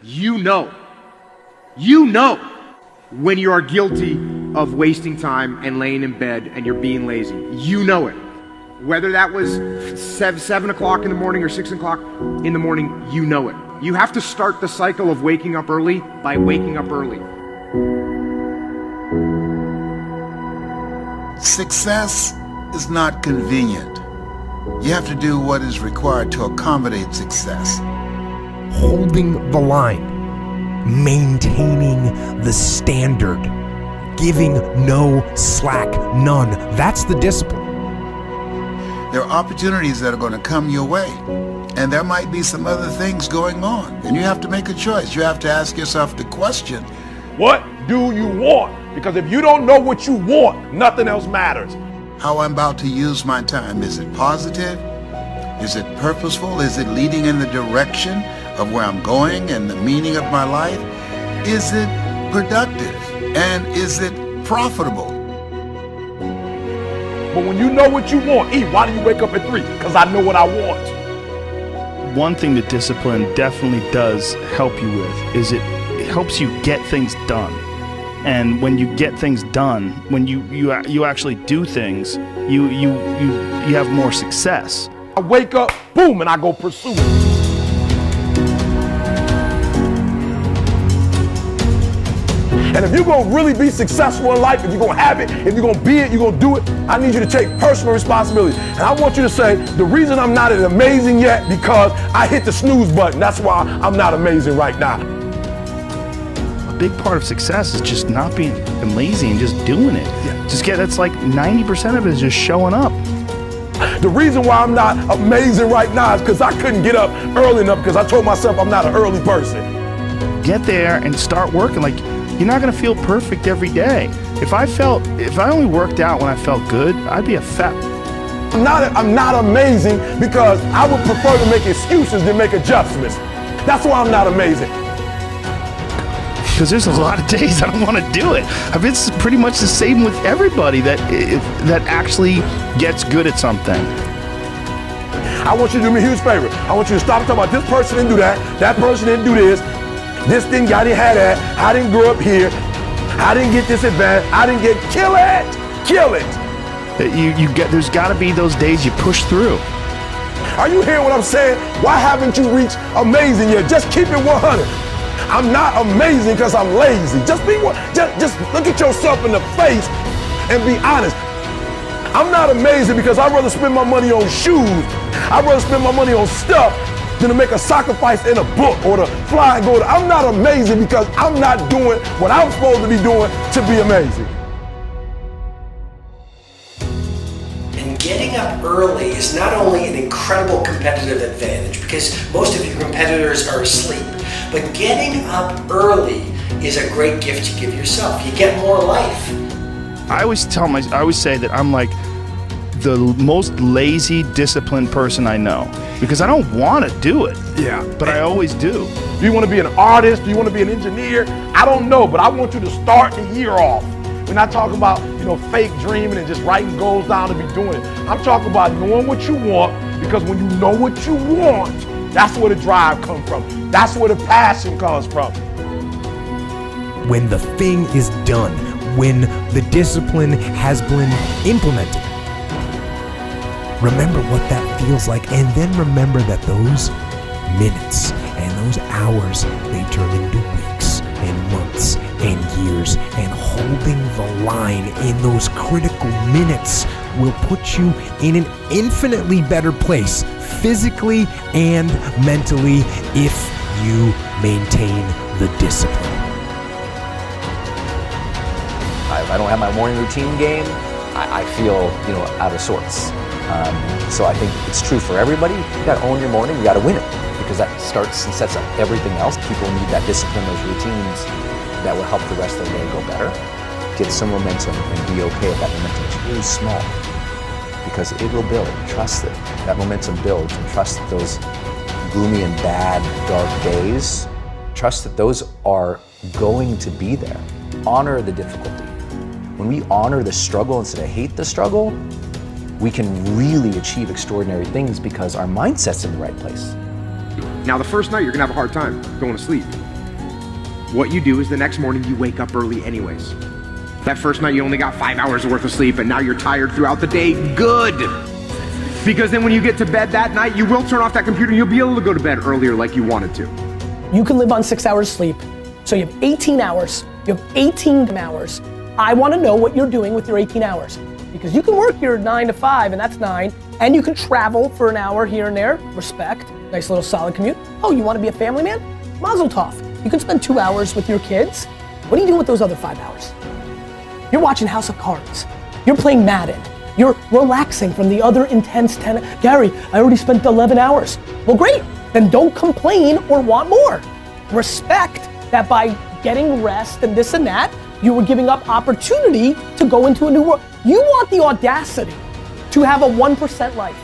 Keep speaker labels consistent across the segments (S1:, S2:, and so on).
S1: You know when you are guilty of wasting time and laying in bed and you're being lazy. You know it. Whether that was 7 o'clock in the morning or 6 o'clock in the morning, you know it. You have to start the cycle of waking up early by waking up early.
S2: Success is not convenient. You have to do what is required to accommodate success.
S3: Holding the line, maintaining the standard, giving no slack, none. That's the discipline.
S2: There are opportunities that are going to come your way, and there might be some other things going on, and you have to make a choice. You have to ask yourself the question,
S4: what do you want? Because if you don't know what you want, nothing else matters.
S2: how I'm about to use my time. Is it positive? Is it purposeful? Is it leading in the direction of where I'm going and the meaning of my life? Is it productive? And is it profitable?
S4: But when you know what you want, why do you wake up at 3? Because I know what I want.
S5: One thing that discipline definitely does help you with is it helps you get things done. And when you get things done, when you actually do things, you have more success.
S4: I wake up, boom, and I go pursue it. And if you're going to really be successful in life, if you're going to have it, if you're going to be it, you're going to do it, I need you to take personal responsibility. And I want you to say, the reason I'm not amazing yet, because I hit the snooze button. That's why I'm not amazing right now.
S5: A big part of success is just not being lazy and just doing it. That's like 90% of it is just showing up.
S4: The reason why I'm not amazing right now is because I couldn't get up early enough, because I told myself I'm not an early person.
S5: Get there and start working. Like, you're not going to feel perfect every day. If I only worked out when I felt good, I'd be a fat.
S4: I'm not amazing because I would prefer to make excuses than make adjustments. That's why I'm not amazing.
S5: Because there's a lot of days I don't want to do it. It's pretty much the same with everybody that actually gets good at something.
S4: I want you to do me a huge favor. I want you to stop talking about this person didn't do that person didn't do this. This didn't have that. I didn't grow up here. I didn't get this advantage. I didn't get, kill it.
S5: There's got to be those days you push through.
S4: Are you hearing what I'm saying? Why haven't you reached amazing yet? Just keep it 100. I'm not amazing because I'm lazy. Just look at yourself in the face and be honest. I'm not amazing because I'd rather spend my money on shoes. I'd rather spend my money on stuff than to make a sacrifice in a book or to fly and go. I'm not amazing because I'm not doing what I'm supposed to be doing to be amazing.
S6: And getting up early is not only an incredible competitive advantage because most of your competitors are asleep, but getting up early is a great gift to give yourself. You get more life.
S5: I always say that I'm like the most lazy, disciplined person I know because I don't want to do it.
S4: Yeah.
S5: But I always do.
S4: Do you want to be an artist? Do you want to be an engineer? I don't know, but I want you to start the year off. We're not talking about, fake dreaming and just writing goals down to be doing it. I'm talking about knowing what you want, because when you know what you want, that's where the drive comes from. That's where the passion comes from.
S3: When the thing is done, when the discipline has been implemented, remember what that feels like, and then remember that those minutes and those hours, they turn into weeks and months and years, and holding the line in those critical minutes will put you in an infinitely better place, physically and mentally, if you maintain the discipline.
S7: If I don't have my morning routine game, I feel, out of sorts. So I think it's true for everybody. You got to own your morning. You got to win it, because that starts and sets up everything else. People need that discipline, those routines that will help the rest of the day go better. Get some momentum and be okay if that momentum is really small, because it will build. Trust that that momentum builds, and trust that those gloomy and bad, dark days, trust that those are going to be there. Honor the difficulty. When we honor the struggle instead of hate the struggle, we can really achieve extraordinary things because our mindset's in the right place.
S1: Now, the first night, you're gonna have a hard time going to sleep. What you do is the next morning, you wake up early anyways. That first night, you only got 5 hours worth of sleep, and now you're tired throughout the day. Good! Because then when you get to bed that night, you will turn off that computer and you'll be able to go to bed earlier like you wanted to.
S8: You can live on 6 hours sleep. So you have 18 hours. You have 18 hours. I want to know what you're doing with your 18 hours. Because you can work your 9 to 5, and that's 9, and you can travel for an hour here and there. Respect. Nice little solid commute. Oh, you want to be a family man? Mazel tov. You can spend 2 hours with your kids. What are you doing with those other 5 hours? You're watching House of Cards. You're playing Madden. You're relaxing from the other intense 10. Gary, I already spent 11 hours. Well, great. Then don't complain or want more. Respect that by getting rest and this and that, you were giving up opportunity to go into a new world. You want the audacity to have a 1% life.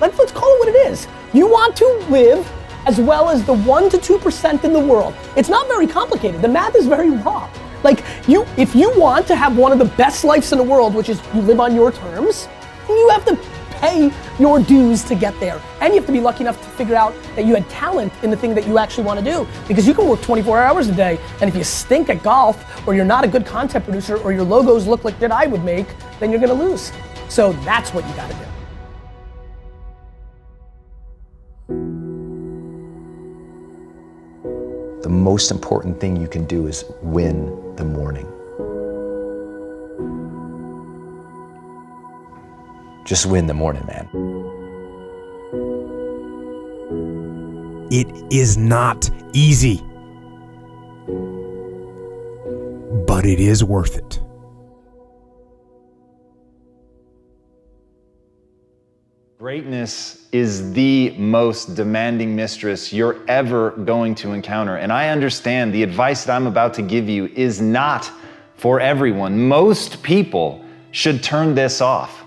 S8: Let's call it what it is. You want to live as well as the 1 to 2% in the world. It's not very complicated. The math is very raw. Like, if you want to have one of the best lives in the world, which is you live on your terms, you have to pay your dues to get there. And you have to be lucky enough to figure out that you had talent in the thing that you actually want to do. Because you can work 24 hours a day, and if you stink at golf, or you're not a good content producer, or your logos look like that I would make, then you're gonna lose. So that's what you gotta do.
S7: The most important thing you can do is win the morning. Just win the morning, man.
S3: It is not easy, but it is worth it.
S9: Greatness is the most demanding mistress you're ever going to encounter. And I understand the advice that I'm about to give you is not for everyone. Most people should turn this off.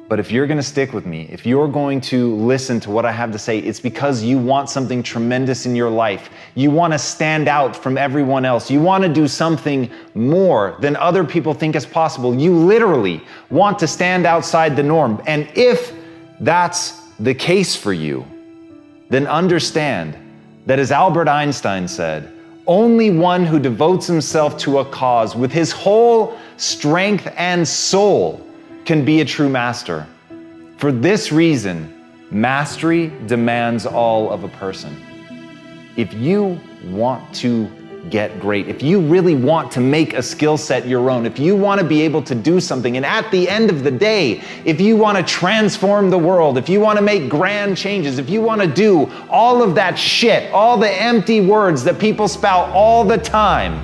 S9: But if you're gonna stick with me, if you're going to listen to what I have to say, it's because you want something tremendous in your life. You wanna stand out from everyone else. You wanna do something more than other people think is possible. You literally want to stand outside the norm. And if that's the case for you, then understand that, as Albert Einstein said, only one who devotes himself to a cause with his whole strength and soul can be a true master. For this reason, mastery demands all of a person. If you want to get great, if you really want to make a skill set your own, if you want to be able to do something, and at the end of the day, if you want to transform the world, if you want to make grand changes, if you want to do all of that shit, all the empty words that people spout all the time,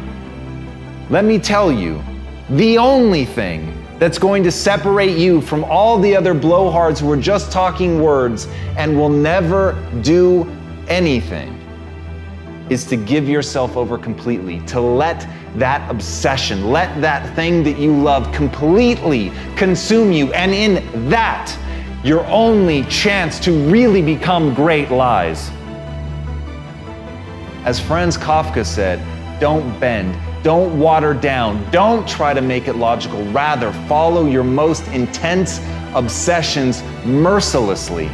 S9: let me tell you, the only thing that's going to separate you from all the other blowhards who are just talking words and will never do anything is to give yourself over completely, to let that obsession, let that thing that you love completely consume you. And in that, your only chance to really become great lies. As Franz Kafka said, don't bend, don't water down, don't try to make it logical. Rather, follow your most intense obsessions mercilessly.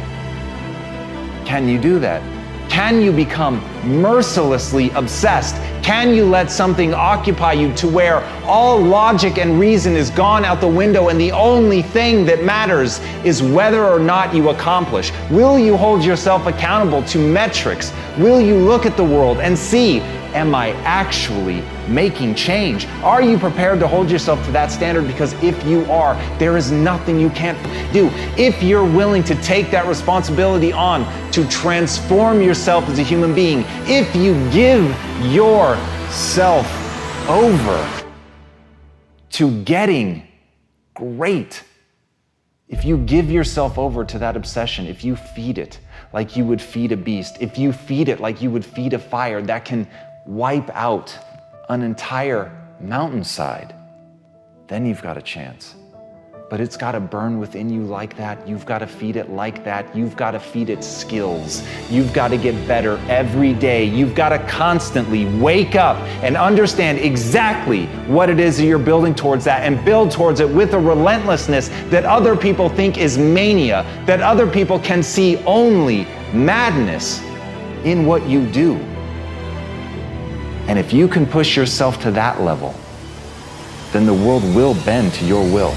S9: Can you do that? Can you become mercilessly obsessed? Can you let something occupy you to where all logic and reason is gone out the window and the only thing that matters is whether or not you accomplish? Will you hold yourself accountable to metrics? Will you look at the world and see, am I actually making change? Are you prepared to hold yourself to that standard? Because if you are, there is nothing you can't do. If you're willing to take that responsibility on to transform yourself as a human being, if you give yourself over to getting great, if you give yourself over to that obsession, if you feed it like you would feed a beast, if you feed it like you would feed a fire that can wipe out an entire mountainside, then you've got a chance. But it's got to burn within you like that. You've got to feed it like that. You've got to feed it skills. You've got to get better every day. You've got to constantly wake up and understand exactly what it is that you're building towards that, and build towards it with a relentlessness that other people think is mania, that other people can see only madness in what you do. And if you can push yourself to that level, then the world will bend to your will.